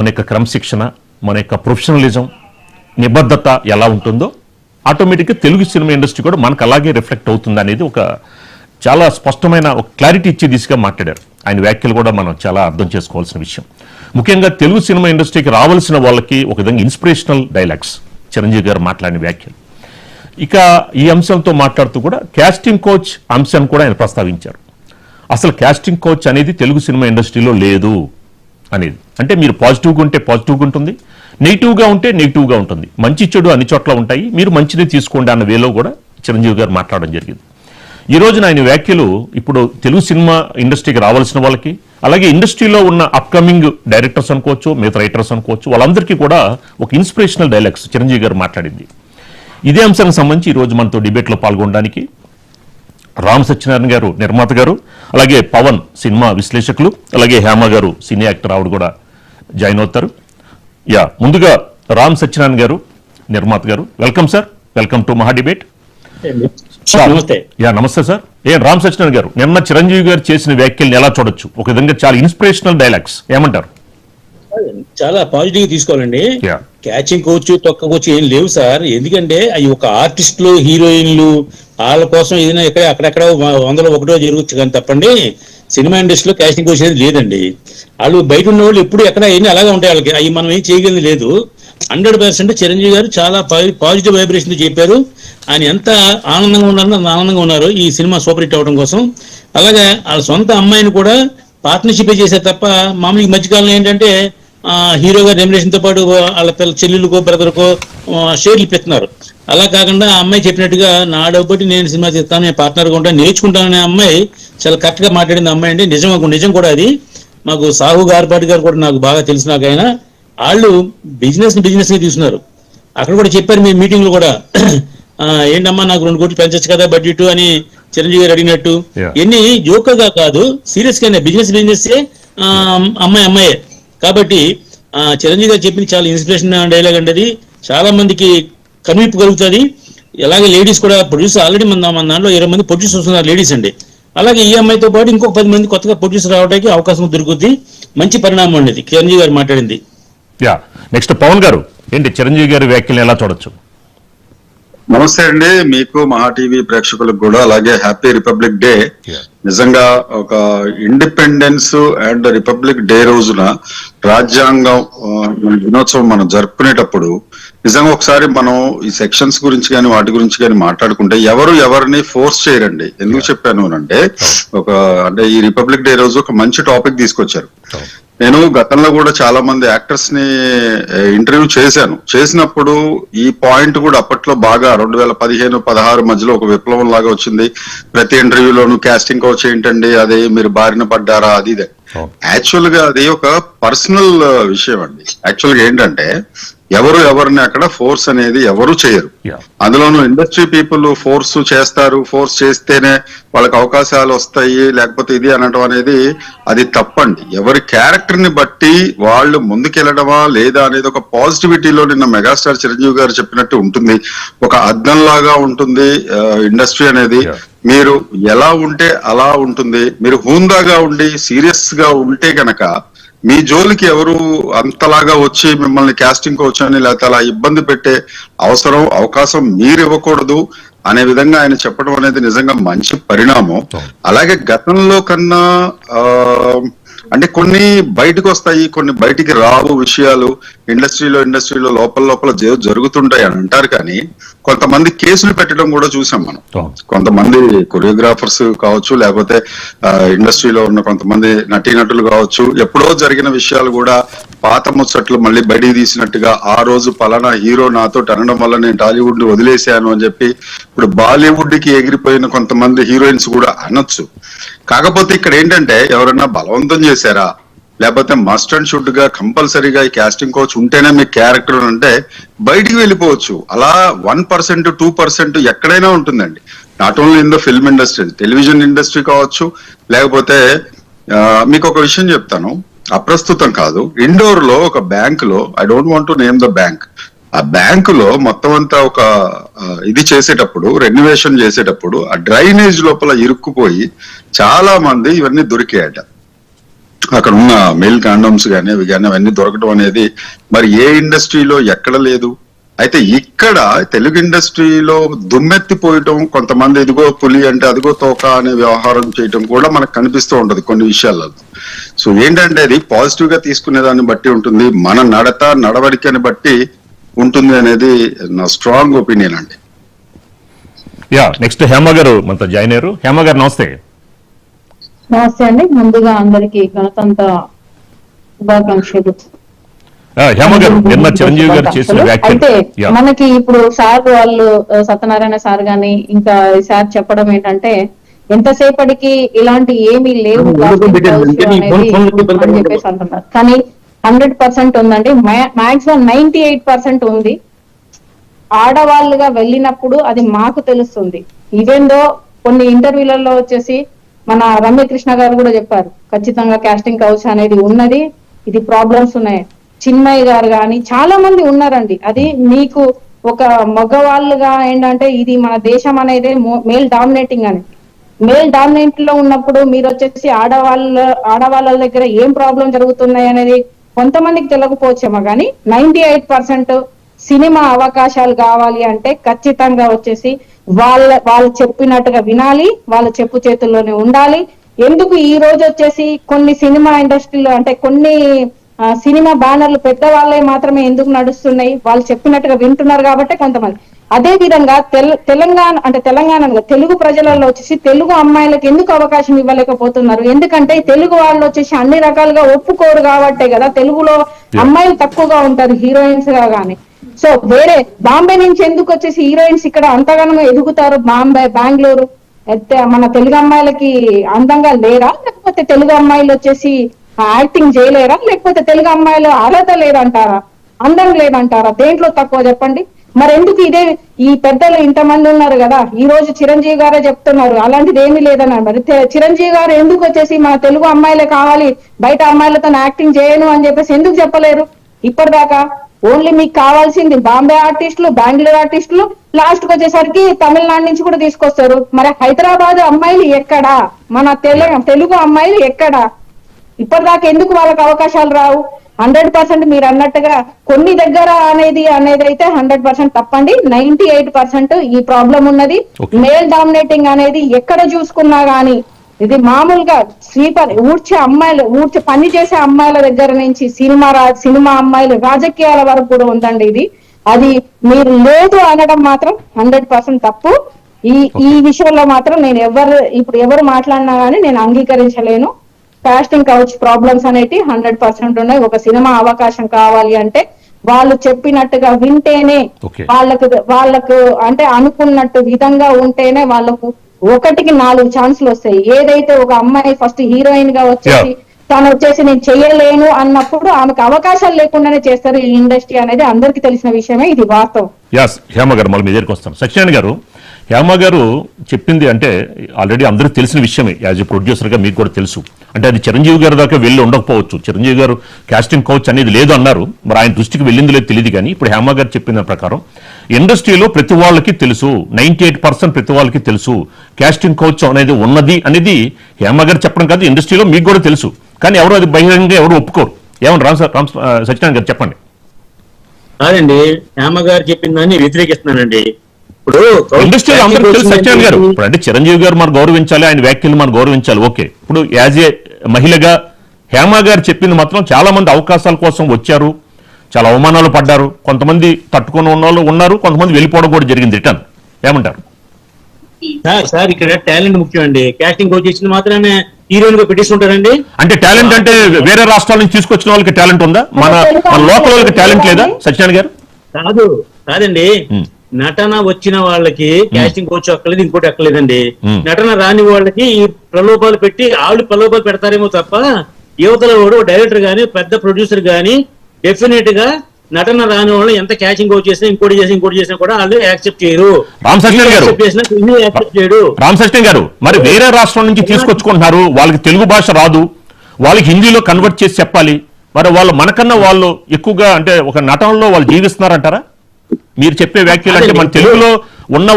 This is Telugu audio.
మన యొక్క క్రమశిక్షణ, మన యొక్క ప్రొఫెషనలిజం, నిబద్ధత ఎలా ఉంటుందో ఆటోమేటిక్గా తెలుగు సినిమా ఇండస్ట్రీ కూడా మనకు అలాగే రిఫ్లెక్ట్ అవుతుంది అనేది ఒక చాలా స్పష్టమైన ఒక క్లారిటీ ఇచ్చే దిశగా మాట్లాడారు. ఆయన వ్యాఖ్యలు కూడా మనం చాలా అర్థం చేసుకోవాల్సిన విషయం. ముఖ్యంగా తెలుగు సినిమా ఇండస్ట్రీకి రావాల్సిన వాళ్ళకి ఒక విధంగా ఇన్స్పిరేషనల్ డైలాగ్స్ చిరంజీవి గారు మాట్లాడిన వ్యాఖ్యలు. ఇక ఈ అంశంతో మాట్లాడుతూ కూడా కాస్టింగ్ కోచ్ అంశాన్ని కూడా ఆయన ప్రస్తావించారు. అసలు కాస్టింగ్ కోచ్ అనేది తెలుగు సినిమా ఇండస్ట్రీలో లేదు అనేది. అంటే మీరు పాజిటివ్గా ఉంటే పాజిటివ్గా ఉంటుంది, నెగిటివ్గా ఉంటే నెగిటివ్గా ఉంటుంది. మంచి చెడు అన్ని చోట్ల ఉంటాయి, మీరు మంచిని తీసుకోండి అన్న వేలో కూడా చిరంజీవి గారు మాట్లాడడం జరిగింది. ఈ రోజున ఆయన వ్యాఖ్యలు ఇప్పుడు తెలుగు సినిమా ఇండస్ట్రీకి రావాల్సిన వాళ్ళకి, అలాగే ఇండస్ట్రీలో ఉన్న అప్కమింగ్ డైరెక్టర్స్ అనుకోవచ్చు, మిగతా రైటర్స్ అనుకోవచ్చు, వాళ్ళందరికీ కూడా ఒక ఇన్స్పిరేషనల్ డైలాగ్స్ చిరంజీవి గారు మాట్లాడింది. ఇదే అంశానికి సంబంధించి ఈరోజు మనతో డిబేట్లో పాల్గొనడానికి రామ్ సత్యనారాయణ గారు, నిర్మాత గారు, అలాగే పవన్ సినిమా విశ్లేషకులు, అలాగే హేమ గారు సినీ యాక్టర్, ఆవిడ కూడా జాయిన్ అవుతారు. ముందుగా రామ్ సత్యనారాయణ గారు, నిర్మాత గారు, వెల్కమ్ సార్, వెల్కమ్ టు మహా డిబేట్. నమస్తే సార్. రామ్ సత్యనారాయణ గారు, నిన్న చిరంజీవి గారు చేసిన వ్యాఖ్యల్ని ఎలా చూడొచ్చు? ఒక విధంగా చాలా ఇన్స్పిరేషనల్ డైలాగ్స్, ఏమంటారు? చాలా పాజిటివ్ తీసుకోవాలండి. క్యాచింగ్ కోచ్, తొక్క కోచ్ ఏం లేవు సార్. ఎందుకంటే అవి ఒక ఆర్టిస్టులు, హీరోయిన్లు, వాళ్ళ కోసం ఏదైనా అక్కడెక్కడ 100లో 1 జరగచ్చు కానీ తప్పండి సినిమా ఇండస్ట్రీలో క్యాచింగ్ కోచ్ అనేది లేదండి. వాళ్ళు బయట ఉన్న వాళ్ళు ఎప్పుడు ఎక్కడ ఏమి అలాగే ఉంటాయి, వాళ్ళకి అవి మనం ఏం చేయగలిగింది లేదు. 100% చిరంజీవి గారు చాలా పాజిటివ్ వైబ్రేషన్ చెప్పారు. ఆయన ఎంత ఆనందంగా ఉన్నారో అంత ఆనందంగా ఉన్నారు ఈ సినిమా సూపర్ హిట్ అవడం కోసం. అలాగే వాళ్ళ సొంత అమ్మాయిని కూడా పార్ట్నర్షిప్ చేశారు తప్ప మామూలు ఈ మధ్యకాలంలో ఏంటంటే హీరో గారి రెమ్యునరేషన్ తో పాటు వాళ్ళ పిల్ల చెల్లెళ్ళకో బ్రదర్కో షేర్లు పెడుతున్నారు. అలా కాకుండా ఆ అమ్మాయి చెప్పినట్టుగా నా డబ్బు నేను సినిమా చేస్తాను, నేను పార్ట్నర్గా ఉంటాను, నేర్చుకుంటాననే అమ్మాయి చాలా కరెక్ట్ గా మాట్లాడింది అమ్మాయి అండి. నిజం కూడా అది. మాకు సాహు గారిపాటి గారు కూడా నాకు బాగా తెలిసినాకైనా వాళ్ళు బిజినెస్ గా తీసుకున్నారు. అక్కడ కూడా చెప్పారు మీ మీటింగ్ లో కూడా, ఏంటమ్మా నాకు 2 కోట్లు పెంచచ్చు కదా బడ్జెట్ అని చిరంజీవి గారు అడిగినట్టు. ఎన్ని జోకర్గా కాదు, సీరియస్ గానే బిజినెస్ అమ్మాయే. కాబట్టి చిరంజీవి గారు చెప్పింది చాలా ఇన్స్పిరేషన్ డైలాగ్ అండి. అది చాలా మందికి కనువిప్పు కలుగుతుంది. అలాగే లేడీస్ కూడా ప్రొడ్యూసర్ ఆల్రెడీ మన దాంట్లో 20 మంది ప్రొడ్యూసర్స్ ఉన్నారు లేడీస్ అండి. అలాగే ఈ అమ్మాయితో పాటు ఇంకొక 10 మంది కొత్తగా ప్రొడ్యూసర్ రావడానికి అవకాశం దొరుకుతుంది. మంచి పరిణామం అండి చిరంజీవి గారు మాట్లాడింది. నెక్స్ట్ పవన్ గారు, ఏంటి చిరంజీవి గారి వ్యాఖ్యలు ఎలా చూడొచ్చు? నమస్తే అండి, మీకు మహా టీవీ ప్రేక్షకులకు కూడా, అలాగే హ్యాపీ రిపబ్లిక్ డే. నిజంగా ఒక ఇండిపెండెన్స్ అండ్ రిపబ్లిక్ డే రోజున రాజ్యాంగం దినోత్సవం మనం జరుపుకునేటప్పుడు నిజంగా ఒకసారి మనం ఈ సెక్షన్స్ గురించి కానీ వాటి గురించి కానీ మాట్లాడుకుంటే ఎవరు ఎవరిని ఫోర్స్ చేయరండి. ఎందుకు చెప్పాను అంటే అంటే ఈ రిపబ్లిక్ డే రోజు ఒక మంచి టాపిక్ తీసుకొచ్చారు. నేను గతంలో కూడా చాలా మంది యాక్టర్స్ ని ఇంటర్వ్యూ చేసినప్పుడు ఈ పాయింట్ కూడా అప్పట్లో బాగా 2015-16 మధ్యలో ఒక విప్లవం లాగా వచ్చింది. ప్రతి ఇంటర్వ్యూలోనూ కాస్టింగ్ కోచ్ ఏంటండి, అదే మీరు బారిన పడ్డారా, అది ఇదే. యాక్చువల్ గా అది ఒక పర్సనల్ విషయం అండి. యాక్చువల్ గా ఏంటంటే ఎవరిని అక్కడ ఫోర్స్ అనేది ఎవరు చేయరు. అందులోనూ ఇండస్ట్రీ పీపుల్ ఫోర్స్ చేస్తారు. ఫోర్స్ చేస్తేనే వాళ్ళకి అవకాశాలు వస్తాయి, లేకపోతే ఇది అనడం అనేది అది తప్పండి. ఎవరి క్యారెక్టర్ ని బట్టి వాళ్ళు ముందుకెళ్ళడమా లేదా అనేది ఒక పాజిటివిటీలో నిన్న మెగాస్టార్ చిరంజీవి గారు చెప్పినట్టు ఉంటుంది. ఒక అద్దంలాగా ఉంటుంది ఇండస్ట్రీ అనేది. మీరు ఎలా ఉంటే అలా ఉంటుంది. మీరు హూందాగా ఉండి సీరియస్ గా ఉంటే గనక మీ జోలికి ఎవరు అంతలాగా వచ్చి మిమ్మల్ని కాస్టింగ్ కోచ్ అని లేకపోతే అలా ఇబ్బంది పెట్టే అవకాశం మీరు ఇవ్వకూడదు అనే విధంగా ఆయన చెప్పడం అనేది నిజంగా మంచి పరిణామం. అలాగే గతంలో కన్నా అంటే కొన్ని బయటకు వస్తాయి, కొన్ని బయటికి రావు విషయాలు. ఇండస్ట్రీలో లోపల జరుగుతుంటాయి అని అంటారు, కానీ కొంతమంది కేసులు పెట్టడం కూడా చూసాం మనం. కొంతమంది కొరియోగ్రాఫర్స్ కావచ్చు, లేకపోతే ఇండస్ట్రీలో ఉన్న కొంతమంది నటీనటులు కావచ్చు, ఎప్పుడో జరిగిన విషయాలు కూడా పాత ముచ్చట్లు మళ్ళీ బయటికి తీసినట్టుగా ఆ రోజు పలానా హీరో నాతో అనడం వల్ల నేను టాలీవుడ్ ని వదిలేశాను అని చెప్పి ఇప్పుడు బాలీవుడ్ కి ఎగిరిపోయిన కొంతమంది హీరోయిన్స్ కూడా అనొచ్చు. కాకపోతే ఇక్కడ ఏంటంటే ఎవరైనా బలవంతం చేశారా, లేకపోతే మస్ట్ అండ్ షుడ్ గా కంపల్సరీగా ఈ కాస్టింగ్ కోచ్ ఉంటేనే మీ క్యారెక్టర్ అంటే బయటికి వెళ్ళిపోవచ్చు. అలా 1%, 2% ఎక్కడైనా ఉంటుందండి. Not only in the film industry, television industry కావచ్చు. లేకపోతే మీకు ఒక విషయం చెప్తాను, అప్రస్తుతం కాదు, ఇండోర్ లో ఒక బ్యాంక్ లో, I don't want to name the bank, ఆ బ్యాంకు లో మొత్తం అంతా ఒక ఇది చేసేటప్పుడు, రెన్యువేషన్ చేసేటప్పుడు ఆ డ్రైనేజ్ లోపల ఇరుక్కుపోయి చాలా మంది ఇవన్నీ దొరికాయట. అక్కడ ఉన్న మెయిల్ కాండోమ్స్ కానీ అవి కానీ అవన్నీ దొరకడం అనేది మరి ఏ ఇండస్ట్రీలో ఎక్కడ లేదు. అయితే ఇక్కడ తెలుగు ఇండస్ట్రీలో దుమ్మెత్తిపోయటం, కొంతమంది ఇదిగో పులి అంటే అదిగో తోక అనే వ్యవహారం చేయటం కూడా మనకు కనిపిస్తూ ఉంటది కొన్ని విషయాల్లో. సో ఏంటంటే అది పాజిటివ్ గా తీసుకునే దాన్ని బట్టి ఉంటుంది, మన నడవడికని బట్టి ఉంటుంది అనేది నా స్ట్రాంగ్ ఒపీనియన్ అండి. నెక్స్ట్ హేమ గారు మనతో జాయిన్ అయ్యారు. హేమ గారు నమస్తే. నమస్తే అండి. ముందుగా అందరికి గణతంత్ర శుభాకాంక్షలు. హేమ గారు నిన్న చిరంజీవి గారు చేసిన అయితే మనకి ఇప్పుడు సార్ వాళ్ళు సత్యనారాయణ సార్ గాని ఇంకా సార్ చెప్పడం ఏంటంటే ఎంతసేపటికి ఇలాంటి ఏమీ లేవు అని చెప్పేసి అంటున్నారు. కానీ 100% ఉందండి. మాక్సిమం 98% ఉంది. ఆడవాళ్ళుగా వెళ్ళినప్పుడు అది మాకు తెలుస్తుంది. ఈవెన్ దో కొన్ని ఇంటర్వ్యూలలో వచ్చేసి మన రమ్యకృష్ణ గారు కూడా చెప్పారు, ఖచ్చితంగా కాస్టింగ్ కౌచ్ అనేది ఉన్నది, ఇది ప్రాబ్లమ్స్ ఉన్నాయి. చిన్మయ్య గారు కానీ చాలా మంది ఉన్నారండి. అది మీకు ఒక మగవాళ్ళుగా ఏంటంటే ఇది మన దేశం అనేది మేల్ డామినేటింగ్ అని, మేల్ డామినేట్ లో ఉన్నప్పుడు మీరు వచ్చేసి ఆడవాళ్ళ దగ్గర ఏం ప్రాబ్లం జరుగుతున్నాయి అనేది కొంతమందికి తెలియకపోవచ్చేమో కానీ 98% సినిమా అవకాశాలు కావాలి అంటే ఖచ్చితంగా వచ్చేసి వాళ్ళు చెప్పినట్టుగా వినాలి, వాళ్ళ చెప్పు చేతుల్లోనే ఉండాలి. ఎందుకు ఈ రోజు వచ్చేసి కొన్ని సినిమా ఇండస్ట్రీలో అంటే కొన్ని సినిమా బ్యానర్లు పెద్దవాళ్ళే మాత్రమే ఎందుకు నడుస్తున్నాయి, వాళ్ళు చెప్పినట్టుగా వింటున్నారు కాబట్టి కొంతమంది. అదే విధంగా తెలంగాణ తెలుగు ప్రజలలో వచ్చేసి తెలుగు అమ్మాయిలకు ఎందుకు అవకాశం ఇవ్వలేకపోతున్నారు? ఎందుకంటే తెలుగు వాళ్ళు వచ్చేసి అన్ని రకాలుగా ఒప్పుకోరు కాబట్టే కదా తెలుగులో అమ్మాయిలు తక్కువగా ఉంటారు హీరోయిన్స్ గా గానీ. సో వేరే బాంబే నుంచి ఎందుకు వచ్చేసి హీరోయిన్స్ ఇక్కడ అంతగానో ఎదుగుతారు? బాంబే, బెంగళూరు అయితే మన తెలుగు అమ్మాయిలకి అందంగా లేరా? లేకపోతే తెలుగు అమ్మాయిలు వచ్చేసి యాక్టింగ్ చేయలేరా? లేకపోతే తెలుగు అమ్మాయిలు అర్హత లేదంటారా? అందం లేదంటారా? దేంట్లో తక్కువ చెప్పండి. మరి ఎందుకు ఇదే ఈ పెద్దలు ఇంతమంది ఉన్నారు కదా, ఈ రోజు చిరంజీవి గారే చెప్తున్నారు అలాంటిది ఏమీ లేదన్నారు. మరి చిరంజీవి గారు ఎందుకు వచ్చేసి మన తెలుగు అమ్మాయిలే కావాలి, బయట అమ్మాయిలతో యాక్టింగ్ చేయను అని చెప్పేసి ఎందుకు చెప్పలేరు ఇప్పటిదాకా? ఓన్లీ మీకు కావాల్సింది బాంబే ఆర్టిస్టులు, బెంగళూరు ఆర్టిస్టులు, లాస్ట్ కి వచ్చేసరికి తమిళనాడు నుంచి కూడా తీసుకొస్తారు. మరి హైదరాబాద్ అమ్మాయిలు ఎక్కడా? మన తెలుగు అమ్మాయిలు ఎక్కడా? ఇప్పటిదాకా ఎందుకు వాళ్ళకి అవకాశాలు రావు? 100% మీరు అన్నట్టుగా కొన్ని దగ్గర అనేది అయితే 100% తప్పండి. 98% ఈ ప్రాబ్లం ఉన్నది. మేల్ డామినేటింగ్ అనేది ఎక్కడ చూసుకున్నా గానీ ఇది మామూలుగా స్వీపర్ ఊడ్చే పని చేసే అమ్మాయిల దగ్గర నుంచి సినిమా అమ్మాయిలు రాజకీయాల వరకు కూడా ఉందండి ఇది. అది మీరు లేదు అనడం మాత్రం 100% తప్పు. ఈ విషయంలో మాత్రం నేను ఎవరు మాట్లాడినా గానీ నేను అంగీకరించలేను. కాస్టింగ్ కౌచ్ ప్రాబ్లమ్స్ అనేవి 100% ఉన్నాయి. ఒక సినిమా అవకాశం కావాలి అంటే వాళ్ళు చెప్పినట్టుగా వింటేనే, వాళ్ళకు అంటే అనుకున్నట్టు విధంగా ఉంటేనే వాళ్ళకు 1కి 4 ఛాన్సులు వస్తాయి. ఏదైతే ఒక అమ్మాయి ఫస్ట్ హీరోయిన్ గా వచ్చేసి తను వచ్చేసి నేను చెయ్యలేను అన్నప్పుడు ఆమెకు అవకాశాలు లేకుండానే చేస్తారు ఈ ఇండస్ట్రీ అనేది అందరికీ తెలిసిన విషయమే, ఇది వాస్తవం. హేమ గారు మళ్ళీ మీ దగ్గరికి వస్తాం. సత్యనారాయణ గారు, హేమ గారు చెప్పింది అంటే ఆల్రెడీ అందరికీ తెలిసిన విషయమే, యాజ్ ఎ ప్రొడ్యూసర్గా మీకు కూడా తెలుసు. అంటే అది చిరంజీవి గారి దాకా వెళ్ళి ఉండకపోవచ్చు. చిరంజీవి గారు కాస్టింగ్ కౌచ్ అనేది లేదు అన్నారు, మరి ఆయన దృష్టికి వెళ్ళింది లేదు తెలియదు. కానీ ఇప్పుడు హేమ గారు చెప్పిన ప్రకారం ఇండస్ట్రీలో ప్రతి వాళ్ళకి తెలుసు, 98% ప్రతి వాళ్ళకి తెలుసు కాస్టింగ్ కౌచ్ అనేది ఉన్నది అనేది హేమ గారు చెప్పడం కాదు, ఇండస్ట్రీలో మీకు కూడా తెలుసు. కానీ ఎవరు అది బహిరంగంగా ఎవరు ఒప్పుకోరు. ఏమన్నా రామ్ సత్యనారాయణ గారు చెప్పండి. కాదండి, హేమ గారు చెప్పిన దాన్ని వ్యతిరేకిస్తున్నానండి. ఇప్పుడు ఇండస్ట్రీలో అందరికీ తెలుసు సత్యనారాయణ గారు. ఇప్పుడు అంటే చిరంజీవి గారు మనం గౌరవించాలి, ఆయన వ్యాఖ్యలు మనం గౌరవించాలి, ఓకే. ఇప్పుడు యాజ్ ఏ మహిళగా హేమ గారు చెప్పింది మాత్రం చాలా మంది అవకాశాల కోసం వచ్చారు, చాలా అవమానాలు పడ్డారు, కొంతమంది తట్టుకుని ఉన్న వాళ్ళు ఉన్నారు, కొంతమంది వెళ్ళిపోవడం కూడా జరిగింది రిటర్న్. ఏమంటారు సార్? ఇక్కడ టాలెంట్ ముఖ్యం అండి. కాస్టింగ్ కోచ్ ఇచ్చిన మాత్రమే హీరోయిన్ గా పెట్టిస్తుంటారండి. అంటే టాలెంట్ అంటే వేరే రాష్ట్రాల నుంచి తీసుకొచ్చిన వాళ్ళకి టాలెంట్ ఉందా? మన లోకల్ వాళ్ళకి టాలెంట్ లేదా సత్యనారాయణ గారు? కాదండి, నటన వచ్చిన వాళ్ళకి కాస్టింగ్ కోచ్ అక్కలేదు, ఇంకోటి అక్కలేదండి. నటన రాని వాళ్ళకి ఈ ప్రలోభాలు పెట్టి ఆవిడ ప్రలోభాలు పెడతారేమో తప్ప యువతల వాడు డైరెక్టర్ గాని పెద్ద ప్రొడ్యూసర్ గాని డెఫినెట్ గా నటన రాని వాళ్ళు ఎంత క్యాచింగ్ కోచ్ చేసినా ఇంకోటి చేసినా కూడా వాళ్ళు యాక్సెప్ట్ చేయరు. రామ్ సత్యనారాయణ గారు, మరి వేరే రాష్ట్రం నుంచి తీసుకొచ్చుకుంటున్నారు, వాళ్ళకి తెలుగు భాష రాదు, వాళ్ళకి హిందీలో కన్వర్ట్ చేసి చెప్పాలి, మరి వాళ్ళు మనకన్నా వాళ్ళు ఎక్కువగా అంటే ఒక నటనలో వాళ్ళు జీవిస్తున్నారంటారా? మీరు చెప్పే వ్యాఖ్యలు అంటే మన తెలుగులో ఉన్న